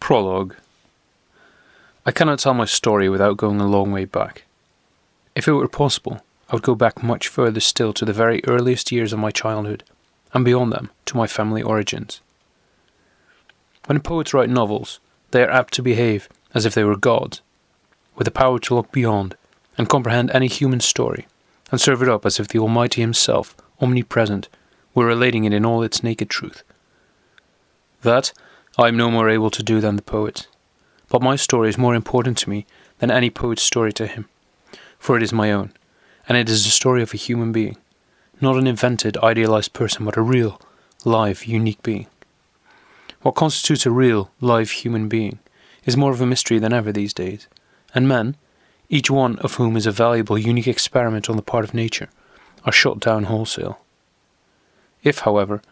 Prologue. I cannot tell my story without going a long way back. If it were possible, I would go back much further still to the very earliest years of my childhood, and beyond them to my family origins. When poets write novels, they are apt to behave as if they were gods, with the power to look beyond and comprehend any human story, and serve it up as if the Almighty Himself, omnipresent, were relating it in all its naked truth. That I am no more able to do than the poets, but my story is more important to me than any poet's story to him, for it is my own, and it is the story of a human being, not an invented, idealized person, but a real, live, unique being. What constitutes a real, live human being is more of a mystery than ever these days, and men, each one of whom is a valuable, unique experiment on the part of nature, are shot down wholesale. If, however,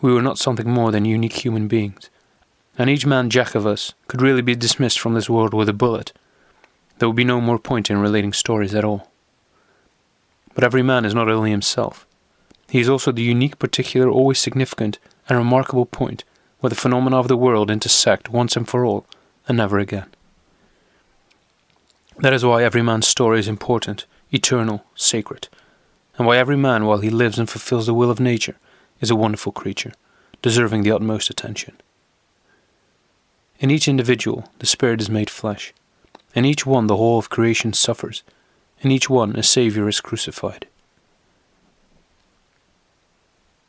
we were not something more than unique human beings, and each man jack of us could really be dismissed from this world with a bullet, there would be no more point in relating stories at all. But every man is not only himself. He is also the unique, particular, always significant and remarkable point where the phenomena of the world intersect once and for all, and never again. That is why every man's story is important, eternal, sacred, and why every man, while he lives and fulfills the will of nature, is a wonderful creature, deserving the utmost attention. In each individual, the Spirit is made flesh. In each one, the whole of creation suffers. In each one, a Saviour is crucified.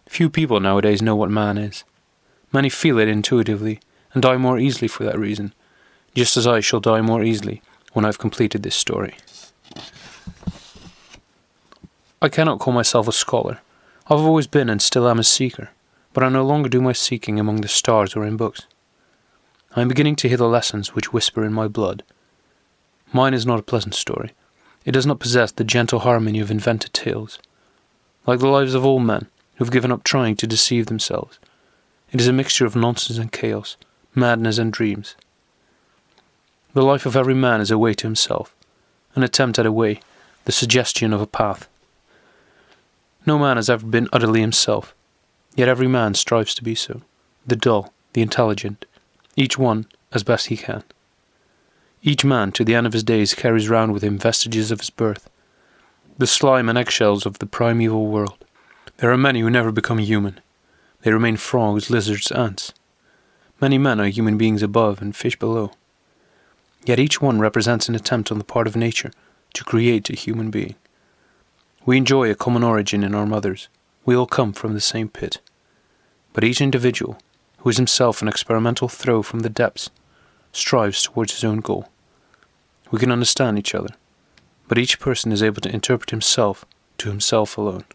Few people nowadays know what man is. Many feel it intuitively, and die more easily for that reason, just as I shall die more easily when I have completed this story. I cannot call myself a scholar. I have always been and still am a seeker, but I no longer do my seeking among the stars or in books. I am beginning to hear the lessons which whisper in my blood. Mine is not a pleasant story. It does not possess the gentle harmony of invented tales. Like the lives of all men who have given up trying to deceive themselves, it is a mixture of nonsense and chaos, madness and dreams. The life of every man is a way to himself, an attempt at a way, the suggestion of a path. No man has ever been utterly himself, yet every man strives to be so, the dull, the intelligent, each one as best he can. Each man, to the end of his days, carries round with him vestiges of his birth, the slime and eggshells of the primeval world. There are many who never become human. They remain frogs, lizards, ants. Many men are human beings above and fish below. Yet each one represents an attempt on the part of nature to create a human being. We enjoy a common origin in our mothers. We all come from the same pit. But each individual, who is himself an experimental throw from the depths, strives towards his own goal. We can understand each other, but each person is able to interpret himself to himself alone.